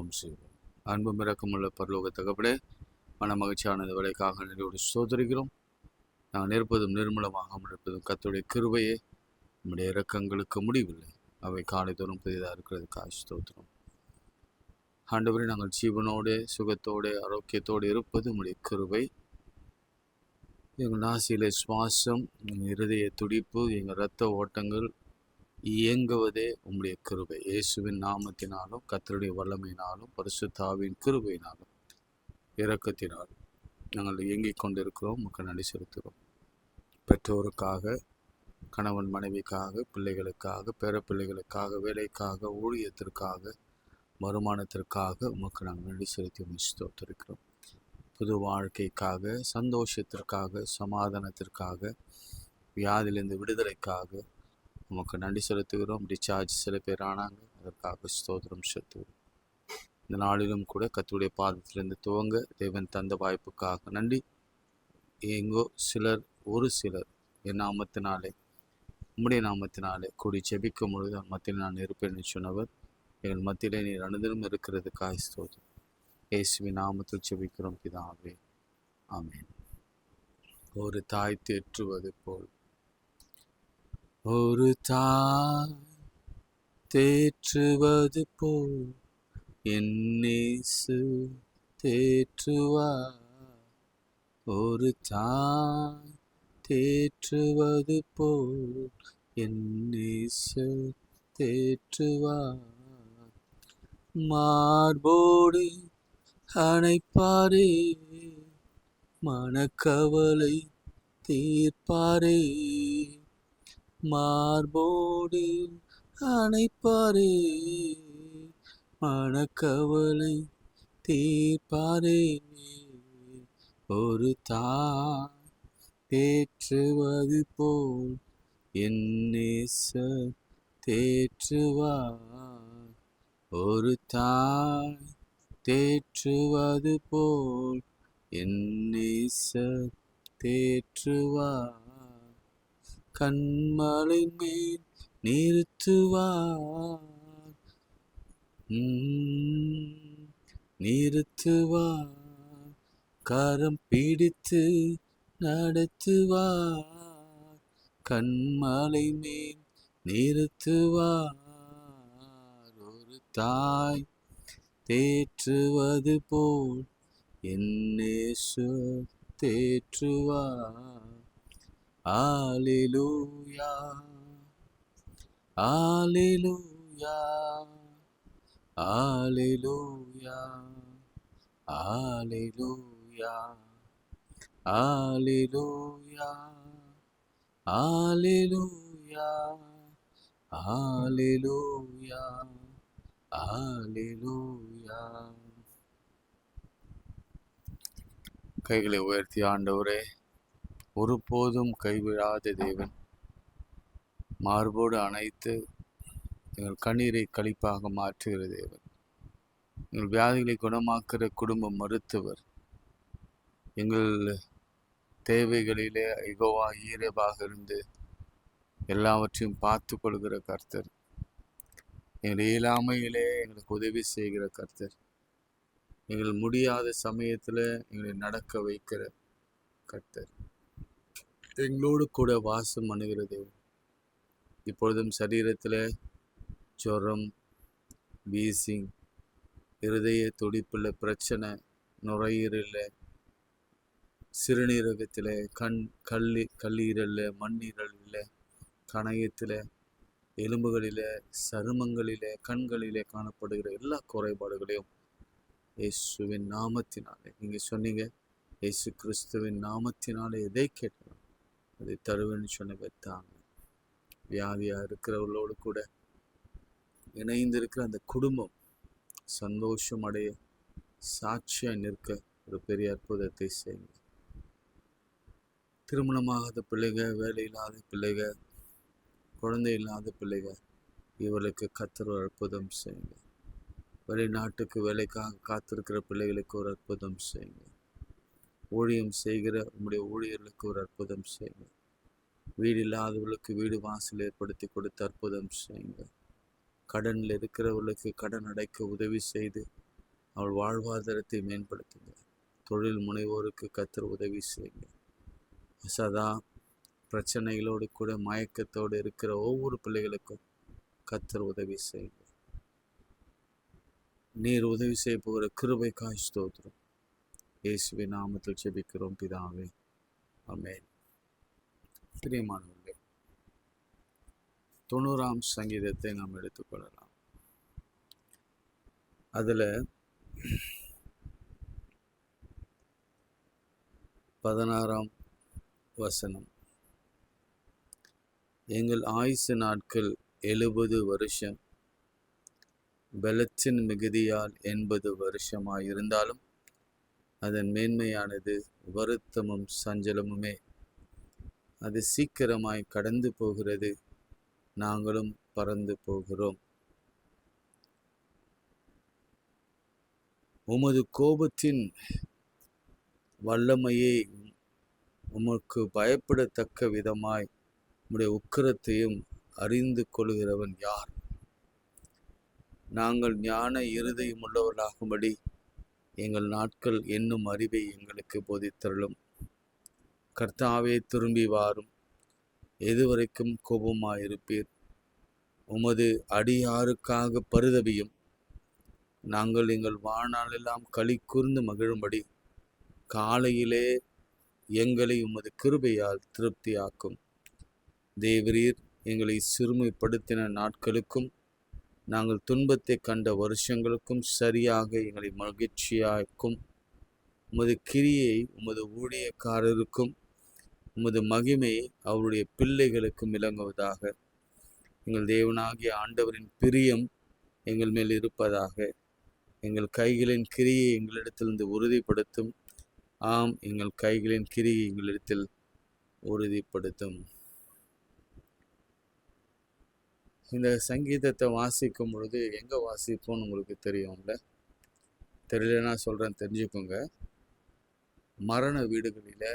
ஜெபம் செய்வோம். அன்பும் இரக்கமுள்ள பரலோக தகப்பனே, மன மகிழ்ச்சியானது வேலைக்காக நன்றியோடு சோதரிக்கிறோம். நான் இருப்பதும் நிர்மூலமாக இருப்பதும் கர்த்தருடைய கிருபையே. நம்முடைய இரக்கங்களுக்கு முடிவில்லை, அவை காலைதோறும் புதிதாக இருக்கிறதுக்காக ஸ்தோத்திரம். ஆண்டவரே, நாங்கள் ஜீவனோடு சுகத்தோடு ஆரோக்கியத்தோடு இருப்பது உம்முடைய கிருபை. எங்கள் நாசியிலே சுவாசம், எங்கள் இருதய துடிப்பு, எங்கள் இரத்த ஓட்டங்கள் இயங்குவதே உம்முடைய கிருபை. இயேசுவின் நாமத்தினாலும் கர்த்தருடைய வல்லமையினாலும் பரிசுத்த ஆவியின் கிருபையினாலும் இரக்கத்தினாலும் நாங்கள் இயங்கிக் கொண்டிருக்கிறோம். உமக்கு நன்றி செலுத்துகிறோம். பெற்றோருக்காக, கணவன் மனைவிக்காக, பிள்ளைகளுக்காக, பேரப்பிள்ளைகளுக்காக, வேலைக்காக, ஊழியத்திற்காக, வருமானத்திற்காக உமக்கு நாங்கள் நன்றி செலுத்தி ஸ்தோத்திரிக்கிறோம். புது வாழ்க்கைக்காக, சந்தோஷத்திற்காக, சமாதானத்திற்காக, வியாதியிலிருந்து விடுதலைக்காக உமக்கு நன்றி செலுத்துகிறோம். டிஸ்சார்ஜ் சில பேர் ஆனாங்க, அதற்காக ஸ்தோத்திரம் செலுத்துகிறோம். இந்த நாளிலும் கூட கர்த்தருடைய பாதத்திலிருந்து துவங்க தேவன் தந்த வாய்ப்புக்காக நன்றி. எங்கோ ஒரு சிலர் என் நாமத்தினாலே, உம்முடைய நாமத்தினாலே கூடி ஜெபிக்கும் பொழுது மத்தியில் நான் இருப்பேன் சொன்னவர் எங்கள் மத்தியிலே நீர் அனுதினம் இருக்கிறதுக்காக ஸ்தோத்திரம். இயேசுவின் நாமத்தில் ஜெபிக்கிறோம் பிதாவே, ஆமென். ஒரு தாய் தேற்றுவது போல், ஒரு தாய் தேற்றுவது போல் என் இயேசு தேற்றுவார். ஒரு தாய் தேற்றுவது போல் என் இயேசு தேற்றுவார். மார்போடு அணைப்பாரே, மனக்கவலை தீர்ப்பாரே. மார்போடு அணைப்பாரே, மனக்கவலை தீர்ப்பாரே. ஒரு தாய் தேற்றுவது போல் என் இயேசு தேற்றுவார். ஒரு தாய் தேற்றுவது போல் என் இயேசு தேற்றுவார். கண்மலை மேல் நிறுத்துவார், நிறுத்துவார். கரம் பிடித்து நடத்துவார். கண்மலை மேல் நிறுத்துவார். ஒரு தாய் தேற்றுவது போல் என் இயேசு தேற்றுவார். அல்லேலூயா, அல்லேலூயா, அல்லேலூயா, அல்லேலூயா, அல்லேலூயா, அல்லேலூயா, அல்லேலூயா, அல்லேலூயா. கைகளை உயர்த்தி, ஆண்டவரே, ஒருபோதும் கைவிடாத தேவன், மார்போடு அணைத்து எங்கள் கண்ணீரை களிப்பாக மாற்றுகிற தேவன், எங்கள் வியாதிகளை குணமாக்குற குடும்ப மருத்துவர், எங்கள் தேவைகளிலே யெகோவா ஈரேபாக இருந்து எல்லாவற்றையும் பார்த்து கொள்கிற கர்த்தர், எங்கள் இயலாமையிலே எங்களுக்கு உதவி செய்கிற கர்த்தர், எங்கள் முடியாத சமயத்தில் எங்களை நடக்க வைக்கிற கர்த்தர், எங்களோடு கூட வாசம் பண்ணுகிற தேவன். இப்பொழுதும் சரீரத்தில் ஜுரம், வீசிங், இருதய துடிப்புள்ள பிரச்சனை, நுரையீரலில், சிறுநீரகத்தில், கல்லீரலில், மண்ணீரலில், கணையத்தில், எலும்புகளில், சருமங்களில், கண்களிலே காணப்படுகிற எல்லா குறைபாடுகளையும் இயேசுவின் நாமத்தினாலே, நீங்கள் சொன்னீங்க, இயேசு கிறிஸ்துவின் நாமத்தினாலே எதை கேட்கலாம் அதை தருவேன்னு சொன்ன தாங்க. வியாதியாக இருக்கிறவர்களோடு கூட இணைந்திருக்கிற அந்த குடும்பம் சந்தோஷம் அடைய, சாட்சியாக நிற்க ஒரு பெரிய அற்புதத்தை செய்யுங்க. திருமணமாகாத பிள்ளைகள், வேலை இல்லாத பிள்ளைகள், குழந்தை இல்லாத பிள்ளைகள், இவர்களுக்கு கர்த்தர் ஒரு அற்புதம் செய்யுங்க. வெளிநாட்டுக்கு வேலைக்காக காத்திருக்கிற பிள்ளைகளுக்கு ஒரு அற்புதம் செய்யுங்க. ஊழியம் செய்கிற உங்களுடைய ஊழியர்களுக்கு ஒரு அற்புதம் செய்யுங்க. வீடு இல்லாதவர்களுக்கு வீடு வாசல் ஏற்படுத்தி கொடுத்து அற்புதம் செய்யுங்க. கடனில் இருக்கிறவர்களுக்கு கடன் அடைக்க உதவி செய்து அவள் வாழ்வாதாரத்தை மேம்படுத்துங்க. தொழில் முனைவோருக்கு கர்த்தர் உதவி செய்யுங்க. சதா பிரச்சனைகளோடு கூட மயக்கத்தோடு இருக்கிற ஒவ்வொரு பிள்ளைகளுக்கும் கர்த்தர் உதவி செய்யுங்க. நீர் உதவி செய்ய போகிற கிருபைக்காய் ஸ்தோத்திரம். இயேசுவின் நாமத்தில் ஜெபிக்கிறோம் பிதாவே, ஆமென். பிரியமானவர்களே, 90ஆம் சங்கீதத்தை நாம் எடுத்துக்கொள்ளலாம். அதுல 16ஆம் வசனம், எங்கள் ஆயுசு நாட்கள் 70 வருஷம், பலத்தின் மிகுதியால் 80 வருஷமாயிருந்தாலும் அதன் மேன்மையானது வருத்தமும் சஞ்சலமுமே. அது சீக்கிரமாய் கடந்து போகிறது, நாங்களும் பறந்து போகிறோம். உமது கோபத்தின் வல்லமையை உமக்கு பயப்படத்தக்க விதமாய் உம்முடைய உக்கிரத்தையும் அறிந்து கொள்கிறவன் யார்? நாங்கள் ஞான இருதயம் உள்ளவர்களாகும்படி எங்கள் நாட்கள் என்னும் அறிவை எங்களுக்கு போதித்தருளும். கர்த்தாவே, திரும்பி வாரும். எதுவரைக்கும் கோபமாயிருப்பீர்? உமது அடியாருக்காக பரிதபியும். நாங்கள் எங்கள் வாழ்நாளெல்லாம் களி கூர்ந்து மகிழும்படி காலையிலே எங்களை உமது கிருபையால் திருப்தியாக்கும். தேவரீர் எங்களை சிறுமைப்படுத்தின நாட்களுக்கும் நாங்கள் துன்பத்தை கண்ட வருஷங்களுக்கும் சரியாக எங்களை மகிழ்ச்சியாக்கும். உமது கிரியை உமது ஊழியக்காரருக்கும் உமது மகிமை அவருடைய பிள்ளைகளுக்கும் விளங்குவதாக. எங்கள் தேவனாகிய ஆண்டவரின் பிரியம் எங்கள் மேல் இருப்பதாக. எங்கள் கைகளின் கிரியை எங்களிடத்திலிருந்து உறுதிப்படுத்தும். ஆம், எங்கள் கைகளின் கிரியை எங்களிடத்தில் உறுதிப்படுத்தும். இந்த சங்கீதத்தை வாசிக்கும் பொழுது எங்கே வாசிப்போம்னு உங்களுக்கு தெரியும்ல? தெரியலன்னா சொல்கிறேன், தெரிஞ்சுக்கோங்க. மரண வீடுகளில்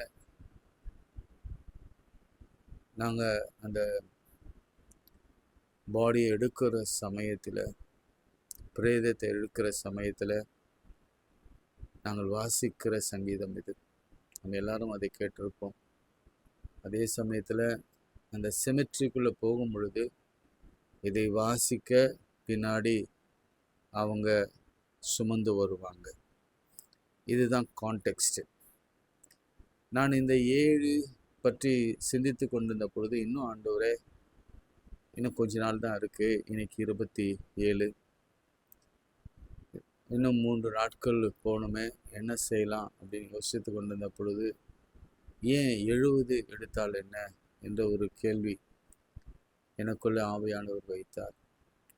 நாங்கள் அந்த பாடியை எடுக்கிற சமயத்தில், பிரேதத்தை எடுக்கிற சமயத்தில் நாங்கள் வாசிக்கிற சங்கீதம் இது. நம்ம எல்லாரும் அதை கேட்டிருப்போம். அதே சமயத்தில் அந்த செமெட்ரிக்குள்ளே போகும் பொழுது இதை வாசிக்க பின்னாடி அவங்க சுமந்து வருவாங்க. இதுதான் கான்டெக்ஸ்ட். நான் இந்த 7 பற்றி சிந்தித்து கொண்டிருந்த பொழுது, இன்னும் ஆண்டவரே, இன்னும் கொஞ்ச நாள் தான் இருக்குது, இன்னைக்கு 27, இன்னும் 3 நாட்கள் போகணுமே, என்ன செய்யலாம் அப்படின்னு யோசித்து கொண்டிருந்த பொழுது, ஏன் 70 எடுத்தால் என்ன என்ற ஒரு கேள்வி எனக்குள்ள ஆவியானவர் வைத்தார்.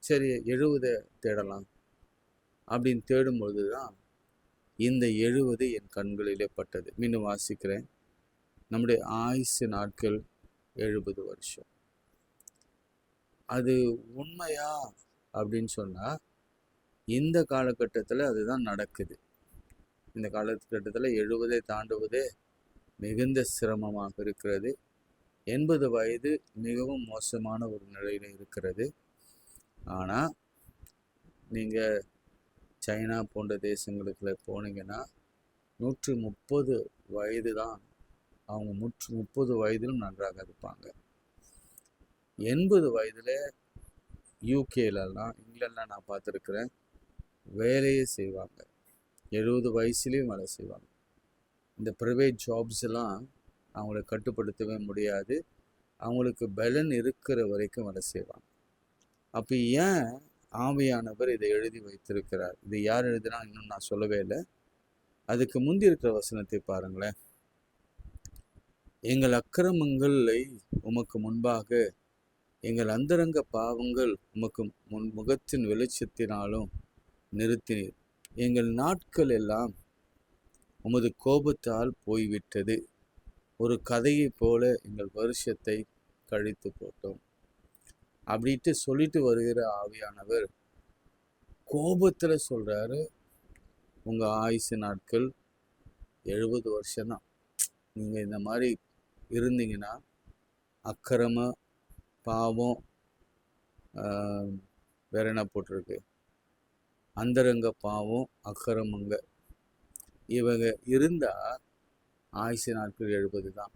சரி, 70 தேடலாம் அப்படின்னு தேடும்பொழுது தான் இந்த 70 என் கண்களிலே பட்டது. மீண்டும் வாசிக்கிறேன். நம்முடைய ஆயுசு நாட்கள் 70 வருஷம். அது உண்மையா அப்படின்னு சொன்னால், இந்த காலகட்டத்தில் அதுதான் நடக்குது. இந்த காலகட்டத்தில் 70 தாண்டுவதே மிகுந்த சிரமமாக இருக்கிறது. 80 வயது மிகவும் மோசமான ஒரு நிலையில் இருக்கிறது. ஆனால் நீங்கள் சைனா போன்ற தேசங்களுக்குள்ள போனீங்கன்னா 130 வயது தான். அவங்க 130 வயதிலும் நன்றாக இருப்பாங்க. 80 வயதில் யூகேலலாம், இங்கிலாண்டில் நான் பார்த்துருக்குறேன், வேலையே செய்வாங்க. 70 வயசுலேயும் வேலை செய்வாங்க. இந்த ப்ரைவேட் ஜாப்ஸ் எல்லாம் அவங்கள கட்டுப்படுத்தவே முடியாது. அவங்களுக்கு பலன் இருக்கிற வரைக்கும் வேலை செய்வாங்க. அப்போ ஏன் ஆவியானவர் இதை எழுதி வைத்திருக்கிறார்? இது யார் எழுதினா இன்னும் நான் சொல்லவே இல்லை. அதுக்கு முந்தி இருக்கிற வசனத்தை பாருங்களேன். எங்கள் அக்கிரமங்களை உமக்கு முன்பாக, எங்கள் அந்தரங்க பாவங்கள் உமக்கு முகத்தின் வெளிச்சத்தினாலும் நிறுத்தினீர். எங்கள் நாட்கள் எல்லாம் உமது கோபத்தால் போய்விட்டது. ஒரு கதையை போல எங்கள் வருஷத்தை கழித்து போட்டோம் அப்படின்ட்டு சொல்லிட்டு வருகிற ஆவியானவர் கோபத்தில் சொல்கிறாரு, உங்கள் ஆயுசு நாட்கள் 70 வருஷம்தான். நீங்கள் இந்த மாதிரி இருந்தீங்கன்னா அக்கிரம பாவம், வேற என்ன போட்டிருக்கு, அந்தரங்க பாவம், அக்கரமங்க இவங்க இருந்தா ஆயுசு நாட்கள் 70 தான்.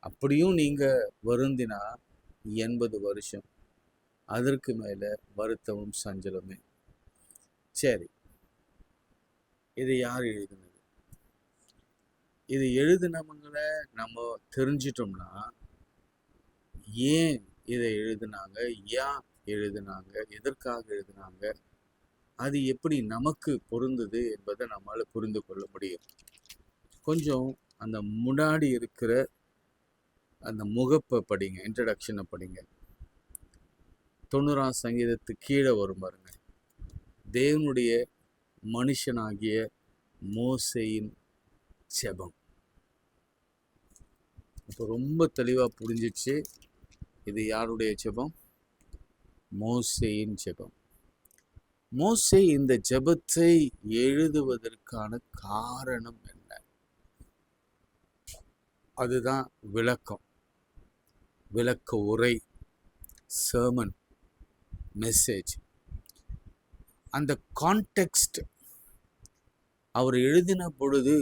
அப்படியும் நீங்க வருந்தினா 80 வருஷம். அதற்கு மேல வருத்தமும் சஞ்சலமே. சரி, இது யார் எழுதினது? இது எழுதினவங்கள நம்ம தெரிஞ்சிட்டோம்னா, ஏன் இதை எழுதினாங்க, ஏன் எழுதினாங்க, எதற்காக எழுதினாங்க, அது எப்படி நமக்கு பொருந்தது என்பதை நம்மளால புரிந்து கொள்ள முடியும். கொஞ்சம் அந்த முன்னாடி இருக்கிற அந்த முகப்பை படிங்க, இன்ட்ரடக்ஷனை படிங்க. 90ஆம் சங்கீதத்துக்கு கீழே வரும் பாருங்க. தேவனுடைய மனுஷனாகிய மோசேயின் ஜெபம். இப்போ ரொம்ப தெளிவாக புரிஞ்சிச்சு. இது யாருடைய ஜெபம்? மோசேயின் ஜெபம். மோசே இந்த ஜெபத்தை எழுதுவதற்கான காரணம் என்ன? அதுதான் விளக்க உரை, சர்மன், மெசேஜ். அந்த கான்டெக்ஸ்ட் அவர் எழுதின பொழுது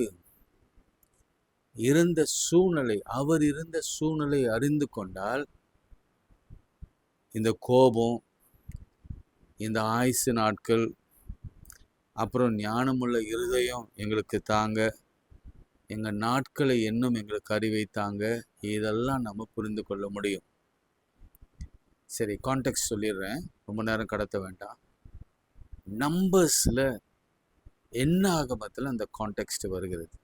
இருந்த சூழ்நிலை, அவர் இருந்த சூழ்நிலை அறிந்து கொண்டால் இந்த கோபம், இந்த ஆயுசு நாட்கள், அப்புறம் ஞானமுள்ள இருதயம் எங்களுக்கு தாங்க, எங்கள் நாட்களை இன்னும் எங்களுக்கு அறிவைத்தாங்க, இதெல்லாம் நம்ம புரிந்து கொள்ள முடியும். சரி, கான்டெக்ஸ்ட் சொல்லிடுறேன், ரொம்ப நேரம் கடத்த வேண்டாம். நம்பர்ஸில் என்ன ஆகமத்தில் அந்த கான்டெக்ஸ்ட் வருகிறது.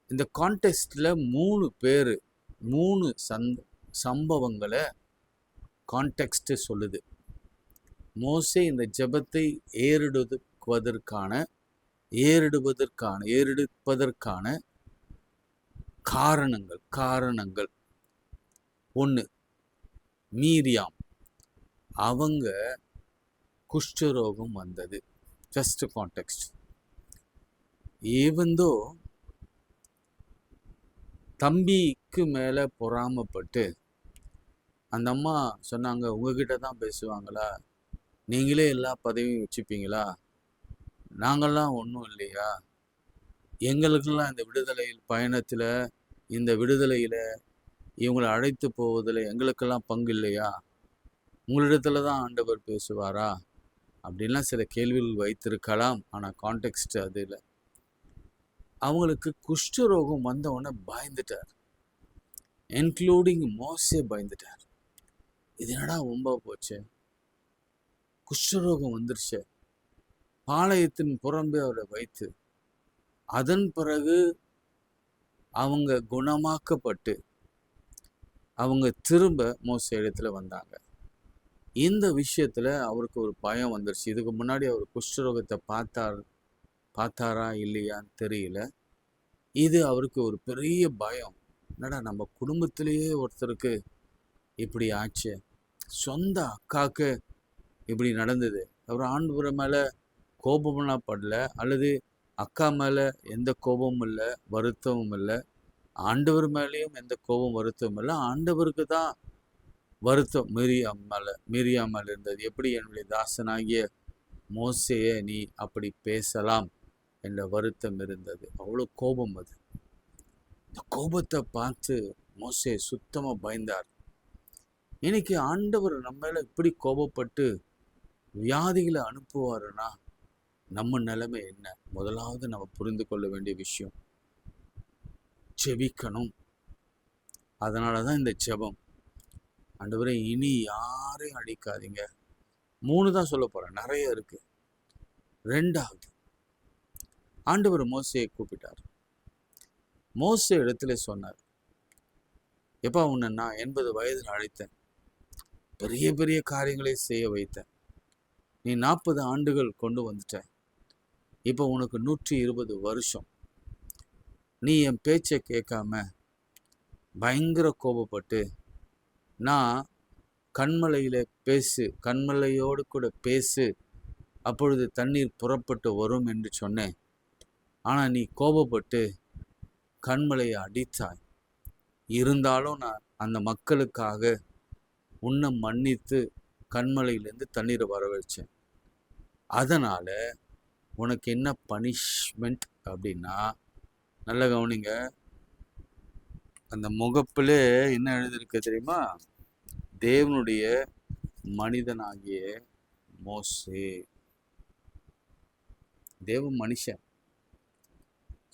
இந்த கான்டெக்ஸ்டில் 3 பேர் 3 சம்பவங்களை கான்டெக்ஸ்ட் சொல்லுது. மோசே இந்த ஜெபத்தை ஏறெடுப்பதற்கான காரணங்கள். 1, மீரியாம், அவங்க குஷ்டரோகம் வந்தது. Just context. ஈவன் தோ தம்பிக்கு மேலே பொறாமப்பட்டு அந்த அம்மா சொன்னாங்க, உங்ககிட்ட தான் பேசுவாங்களா, நீங்களே எல்லா பதவியும் வச்சுப்பீங்களா, நாங்கள்லாம் ஒன்றும் இல்லையா, எங்களுக்கெல்லாம் இந்த விடுதலை பயணத்தில், இந்த விடுதலையில் இவங்களை அழைத்து போவதில் எங்களுக்கெல்லாம் பங்கு இல்லையா, உங்களிடத்துல தான் ஆண்டவர் பேசுவாரா, அப்படின்லாம் சில கேள்விகள் வைத்திருக்கலாம். ஆனால் கான்டெக்ஸ்ட் அது இல்லை. அவங்களுக்கு குஷ்டரோகம் வந்தவொடனே பயந்துட்டார். இன்க்ளூடிங் மோசே பயந்துட்டார். இது என்னடா ரொம்ப போச்சு, குஷ்டரோகம் வந்துருச்சு. பாளையத்தின் புறம்பே அவரை வைத்து அதன் பிறகு அவங்க குணமாக்கப்பட்டு அவங்க திரும்ப மோசே இடத்துல வந்தாங்க. இந்த விஷயத்துல அவருக்கு ஒரு பயம் வந்துருச்சு. இதுக்கு முன்னாடி அவர் குஷ்டரோகத்தை பார்த்தாரா இல்லையான்னு தெரியல. இது அவருக்கு ஒரு பெரிய பயம். என்னடா நம்ம குடும்பத்திலேயே ஒருத்தருக்கு இப்படி ஆச்சு, சொந்த அக்காவுக்கு இப்படி நடந்தது. அவர் ஆண்டவர் மேலே கோபம்லாம் படல, அல்லது அக்கா மேலே எந்த கோபமும் இல்லை, வருத்தமும் இல்லை. ஆண்டவர் மேலேயும் எந்த கோபம் வருத்தமும் இல்லை. ஆண்டவருக்கு தான் வருத்தம் மீரியா மேலே இருந்தது. எப்படி என்னுடைய தாசனாகிய மோசேயை நீ அப்படி பேசலாம் என்ற வருத்தம் இருந்தது. அவ்வளோ கோபம். அது இந்த கோபத்தை பார்த்து மோசே சுத்தமாக பயந்தார். இன்னைக்கு ஆண்டவர் நம்ம மேல இப்படி கோபப்பட்டு வியாதிகளை அனுப்புவாருன்னா நம்ம நிலைமை என்ன? முதலாவது நம்ம புரிந்து கொள்ள வேண்டிய விஷயம், ஜெபிக்கணும். அதனாலதான் இந்த ஜெபம். ஆண்டவரே, இனி யாரையும் அடிக்காதீங்க. 3 தான் சொல்ல போறேன், நிறைய இருக்கு. 2வது, ஆண்டவர் மோசையை கூப்பிட்டார். மோசே இடத்துல சொன்னார், எப்பா, உன்னை நான் 80 வயதில் அழைத்தேன், பெரிய பெரிய காரியங்களை செய்ய வைத்தேன், நீ 40 ஆண்டுகள் கொண்டு வந்துட்ட, இப்போ உனக்கு 120 வருஷம். நீ என் பேச்சை கேட்காம பயங்கர கோபப்பட்டு, நான் கண்மலையோடு கூட பேசு, அப்பொழுது தண்ணீர் புறப்பட்டு வரும் என்று சொன்னேன். ஆனால் நீ கோபப்பட்டு கண்மலையை அடித்தாய். இருந்தாலும் நான் அந்த மக்களுக்காக உன்னை மன்னித்து கண்மலையிலேருந்து தண்ணீரை வர வச்சேன். அதனால உனக்கு என்ன பனிஷ்மெண்ட் அப்படின்னா, நல்லா கவனிங்க. அந்த முகப்பிலே என்ன எழுதியிருக்கு தெரியுமா? தேவனுடைய மனிதனாகிய மோசே, தேவ மனுஷன்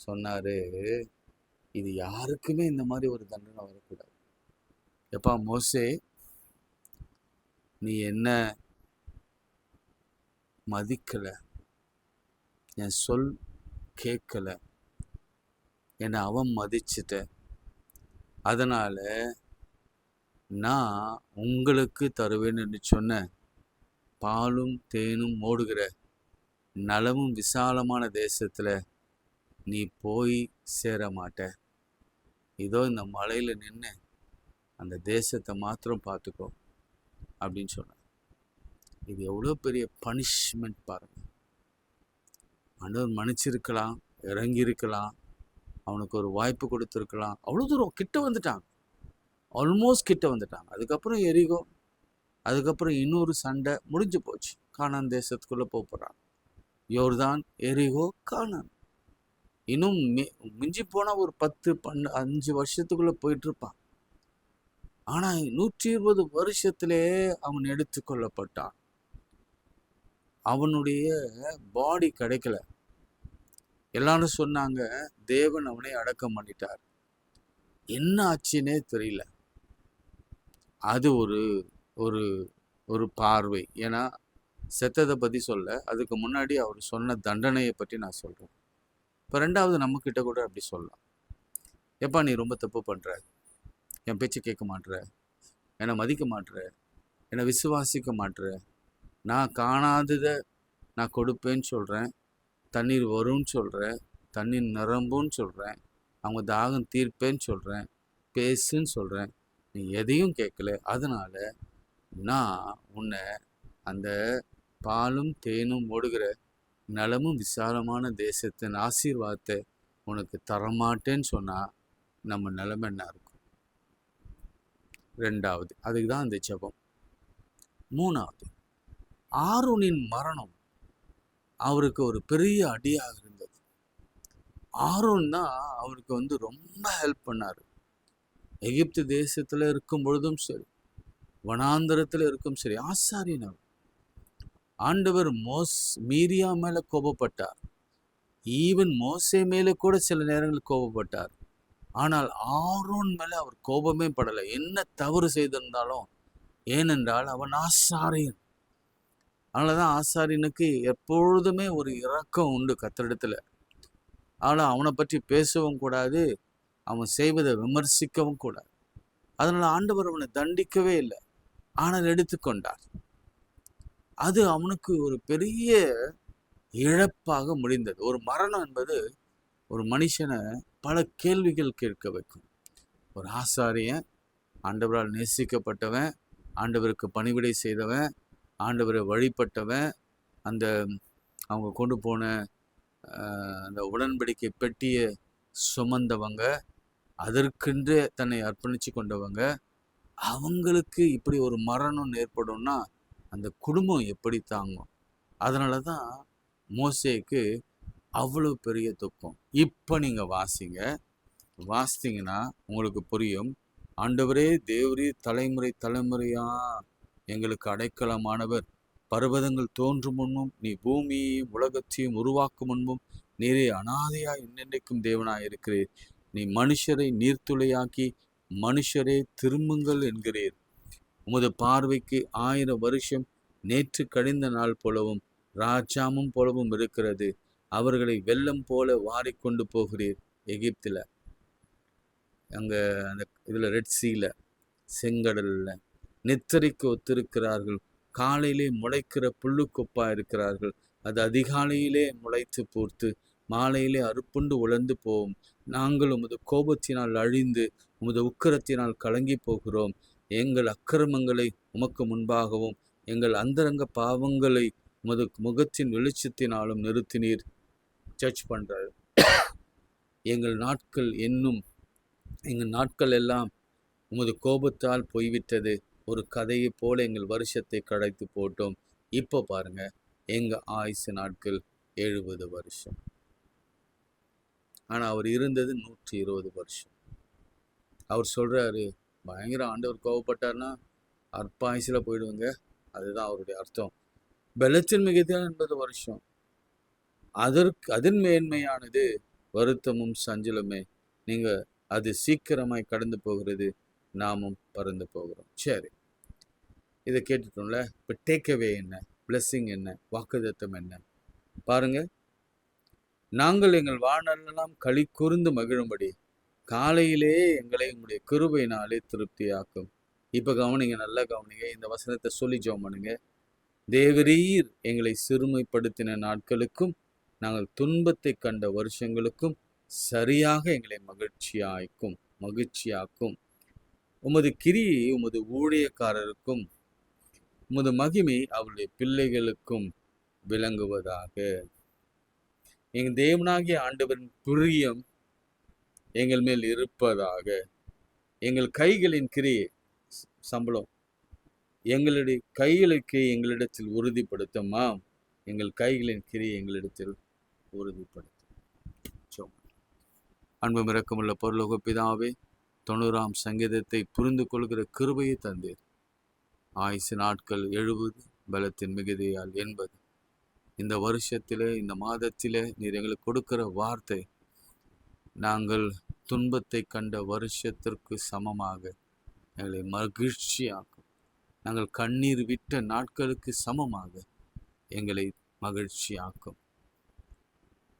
சொன்னாரு, இது யாருக்குமே இந்த மாதிரி ஒரு தண்டனை வரக்கூடாது. எப்பா மோசே, நீ என்ன மதிக்கல, என் சொல் கேட்கல, என்னை அவமதிச்சிட்ட. அதனால நான் உங்களுக்கு தருவேன்னு சொன்ன பாலும் தேனும் ஓடுகிற நலமும் விசாலமான தேசத்துல நீ போய் சேர மாட்ட. இதோ இந்த மலையில நின்று அந்த தேசத்தை மாத்திரம் பார்த்துக்கோ அப்படின்னு சொன்ன. இது எவ்வளோ பெரிய பனிஷ்மெண்ட் பாருங்க. ஆண்டவர் மன்னிச்சிருக்கலாம், இறங்கியிருக்கலாம், அவனுக்கு ஒரு வாய்ப்பு கொடுத்துருக்கலாம். அவ்வளோ தூரம் கிட்ட வந்துட்டாங்க, ஆல்மோஸ்ட் கிட்ட வந்துட்டாங்க. அதுக்கப்புறம் எரிகோ, அதுக்கப்புறம் இன்னொரு சண்டை முடிஞ்சு போச்சு. கானான் தேசத்துக்குள்ள போறாங்க. யோர்தான், எரிகோ, கானான். இன்னும் மிஞ்சி போனா ஒரு 10-5 வருஷத்துக்குள்ள போயிட்டு இருப்பான். ஆனா 120 வருஷத்திலே அவன் எடுத்துக்கொள்ளப்பட்டான். அவனுடைய பாடி கிடைக்கல. எல்லாரும் சொன்னாங்க தேவன் அவனை அடக்கம் பண்ணிட்டார். என்ன ஆச்சுன்னே தெரியல. அது ஒரு ஒரு ஒரு பார்வை. ஏன்னா செத்ததை பத்தி சொல்ல, அதுக்கு முன்னாடி அவர் சொன்ன தண்டனையை பற்றி நான் சொல்றேன். இப்போ ரெண்டாவது நம்ம கிட்ட கூட அப்படி சொல்லலாம். எப்பா நீ ரொம்ப தப்பு பண்ற, என் பேச்சு கேட்க மாட்டுற, என்னை மதிக்க மாட்டுற, என்னை விசுவாசிக்க மாட்டுற, நான் காணாததை நான் கொடுப்பேன்னு சொல்கிறேன், தண்ணீர் வரும்னு சொல்கிறேன், தண்ணீர் நிரம்புன்னு சொல்கிறேன், அவங்க தாகம் தீர்ப்பேன்னு சொல்கிறேன், பேசுன்னு சொல்கிறேன், நீ எதையும் கேட்கல. அதனால நான் உன்னை அந்த பாலும் தேனும் ஓடுகிற நலமும் விசாலமான தேசத்தின் ஆசீர்வாதத்தை உனக்கு தரமாட்டேன்னு சொன்னால் நம்ம நிலைமை என்ன இருக்கும்? ரெண்டாவது, அதுக்கு தான் அந்த ஜெபம். மூணாவது, ஆரோனின் மரணம் அவருக்கு ஒரு பெரிய அடியாக இருந்தது. ஆரோன் தான் அவருக்கு ரொம்ப ஹெல்ப் பண்ணாரு. எகிப்து தேசத்துல இருக்கும் பொழுதும் சரி, வனாந்தரத்துல இருக்கும் சரி, ஆசாரியன் அவர். ஆண்டவர் மீரியா மேல கோபப்பட்டார். ஈவன் மோசே மேல கூட சில நேரங்களில் கோபப்பட்டார். ஆனால் ஆரோன் மேல அவர் கோபமே படலை, என்ன தவறு செய்திருந்தாலும். ஏனென்றால் அவன் ஆசாரியன். அதனாலதான் ஆசாரியனுக்கு எப்பொழுதுமே ஒரு இரக்கம் உண்டு கர்த்தரிடத்துல. ஆனால் அவனை பற்றி பேசவும் கூடாது, அவன் செய்வதை விமர்சிக்கவும் கூடாது. அதனால ஆண்டவர் அவனை தண்டிக்கவே இல்லை, ஆனால் எடுத்துக்கொண்டார். அது அவனுக்கு ஒரு பெரிய இழப்பாக முடிந்தது. ஒரு மரணம் என்பது ஒரு மனுஷனை பல கேள்விகள் கேட்க வைக்கும். ஒரு ஆசாரியன், ஆண்டவரால் நேசிக்கப்பட்டவன், ஆண்டவருக்கு பணிவிடை செய்தவன், ஆண்டவரை வழிபட்டவன், அந்த அவங்க கொண்டு போன அந்த உடன்படிக்கை பெட்டியை சுமந்தவங்க, அதற்கென்று தன்னை அர்ப்பணித்து கொண்டவங்க, அவங்களுக்கு இப்படி ஒரு மரணம் ஏற்படும்னா அந்த குடும்பம் எப்படி தாங்கும்? அதனால தான் மோசேக்கு அவ்வளோ பெரிய துக்கம். இப்போ நீங்கள் வாசித்தீங்கன்னா உங்களுக்கு புரியும். ஆண்டவரே தேவரே தலைமுறை தலைமுறையா எங்களுக்கு அடைக்கலமானவர், பர்வதங்கள் தோன்றும் முன்பும் நீ பூமியையும் உலகத்தையும் உருவாக்கும் முன்பும் நீரே அனாதையாய் என்னென்னைக்கும் தேவனாய் இருக்கிறீர். நீ மனுஷரை நீர்த்துளையாக்கி மனுஷரே திரும்புங்கள் என்கிறீர். உமது பார்வைக்கு 1000 வருஷம் நேற்று கழிந்த நாள் போலவும் ராஜாமும் போலவும் இருக்கிறது. அவர்களை வெள்ளம் போல வாரிக்கொண்டு போகிறீர். எகிப்தில், அங்கே அந்த இதில் ரெட் சீல, செங்கடலில் நித்திரைக்கு ஒத்திருக்கிறார்கள். காலையிலே முளைக்கிற புல்லுக்கொப்பா இருக்கிறார்கள். அது அதிகாலையிலே முளைத்து பூர்த்து மாலையிலே அறுப்புண்டு உலர்ந்து போவோம். நாங்கள் உமது கோபத்தினால் அழிந்து உமது உக்கிரத்தினால் கலங்கி போகிறோம். எங்கள் அக்கிரமங்களை உமக்கு முன்பாகவும் எங்கள் அந்தரங்க பாவங்களை உமது முகத்தின் வெளிச்சத்தினாலும் நிறுத்தினீர். சர்ச் பண்றாரு. எங்கள் நாட்கள் எல்லாம் உமது கோபத்தால் போய்விட்டது. ஒரு கதையை போல எங்கள் வருஷத்தை கடைத்து போட்டோம். இப்போ பாருங்க, எங்க ஆயுசு நாட்கள் 70 வருஷம். ஆனா அவர் இருந்தது 120 வருஷம். அவர் சொல்றாரு, பயங்கர ஆண்டவர் கோவப்பட்டார்னா அற்ப ஆயுசுல போயிடுவாங்க. அதுதான் அவருடைய அர்த்தம். பலத்தின் மிகுதியான 80 வருஷம். அதன் மேன்மையானது வருத்தமும் சஞ்சலமே. நீங்க அது சீக்கிரமாய் கடந்து போகிறது, நாமும் பறந்து போகிறோம். சரி, இதை கேட்டுட்டோம்ல. இப்போ டேக்அவே என்ன, பிளெஸிங் என்ன, வாக்குத்தத்தம் என்ன பாருங்க. நாங்கள் எங்கள் வாழ்நாளெல்லாம் களி கூர்ந்து மகிழும்படி காலையிலே எங்களை உங்களுடைய கிருபையினாலே திருப்தியாக்கும். இப்ப கவனிங்க, நல்லா கவனிங்க. இந்த வசனத்தை சொல்லி ஜெபம் பண்ணுங்க. தேவரீர் எங்களை சிறுமைப்படுத்தின நாட்களுக்கும் நாங்கள் துன்பத்தை கண்ட வருஷங்களுக்கும் சரியாக எங்களை மகிழ்ச்சியாக்கும். உமது கிரியை உமது ஊழியக்காரருக்கும் உமது மகிமை அவருடைய பிள்ளைகளுக்கும் விளங்குவதாக. எங்கள் தேவனாகிய ஆண்டவரின் பிரியம் எங்கள் மேல் இருப்பதாக. எங்கள் கைகளின் கிரியை, சம்பளம் எங்களுடைய கைகளுக்கு எங்களிடத்தில் உறுதிப்படுத்துமா? எங்கள் கைகளின் கிரியை எங்களிடத்தில் உறுதிப்படுத்தும். அன்பும் இரக்கமுள்ள பரலோக பிதாவே, 90ஆம் சங்கீதத்தை புரிந்து கொள்கிற கிருபையை தந்தீர். ஆயுசு நாட்கள் 70, பலத்தின் மிகுதியால் 80. இந்த வருஷத்திலே, இந்த மாதத்திலே நீர் எங்களுக்கு கொடுக்கிற வார்த்தை, நாங்கள் துன்பத்தை கண்ட வருஷத்திற்கு சமமாக எங்களை மகிழ்ச்சியாக்கும். நாங்கள் கண்ணீர் விட்ட நாட்களுக்கு சமமாக எங்களை மகிழ்ச்சியாக்கும்.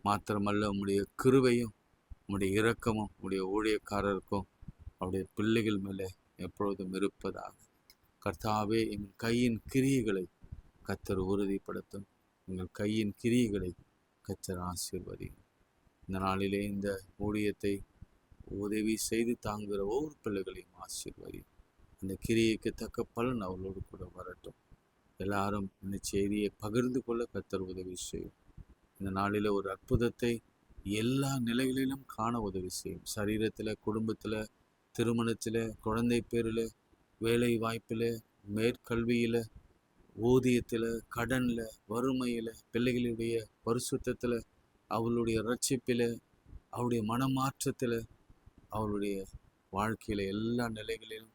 மாத்திரமல்ல, உம்முடைய கிருபையும் உம்முடைய இரக்கமும் உம்முடைய ஊழியக்காரருக்கும் அவருடைய பிள்ளைகள் மேலே எப்பொழுதும் இருப்பதாக. கர்த்தாவே, எங்கள் கையின் கிரியைகளை கர்த்தர் உறுதிப்படுத்தும். எங்கள் கையின் கிரியைகளை கர்த்தர் ஆசீர்வதியும். இந்த நாளிலே இந்த ஊழியத்தை உதவி செய்து தாங்குகிற ஒவ்வொரு பிள்ளைகளையும் ஆசீர்வதியும். அந்த கிரியைக்கு தக்க பலன் அவர்களோடு கூட வரட்டும். எல்லாரும் இந்த செய்தியை பகிர்ந்து கொள்ள கர்த்தர் உதவி செய்யும். இந்த நாளில் ஒரு அற்புதத்தை எல்லா நிலைகளிலும் காண உதவி செய்யும். சரீரத்தில், குடும்பத்தில், திருமணத்தில், குழந்தை பேரில், வேலை வாய்ப்பில், மேற்கல்வியில், ஊதியத்தில், கடனில், வறுமையில், பிள்ளைகளுடைய பரிசுத்தத்தில், அவளுடைய ரட்சிப்பில், அவருடைய மனமாற்றத்தில், அவருடைய வாழ்க்கையில் எல்லா நிலைகளிலும்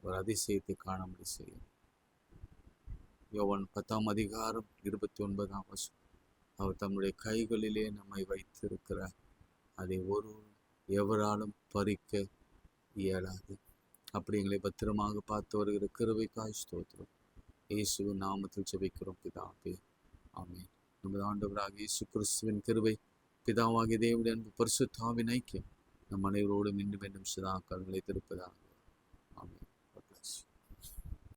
ஒரு அதிசயத்தை காணாமல் செய்யும். யோவான் 10ஆம் அதிகாரம் 29ஆம் வசனம். அவர் தம்முடைய கைகளிலே நம்மை வைத்திருக்கிறார். அதை எவராலும் பறிக்க இயலாது. அப்படி எங்களை பத்திரமாக பார்த்து வருகிற கிருபைக்காய் ஸ்தோத்திரம். இயேசுவின் நாமத்தில் ஜெபிக்கிறோம் பிதாவே, ஆமென். நமது ஆண்டவராகிய இயேசு கிறிஸ்துவின் கிருபை, பிதாவாகிய தேவனுடைய அன்பு, பரிசுத்த ஆவியின் ஐக்கியம் நம் அனைவரோடும் இன்றும் என்றும் சதா காலம் நிலைத்திருப்பதாக.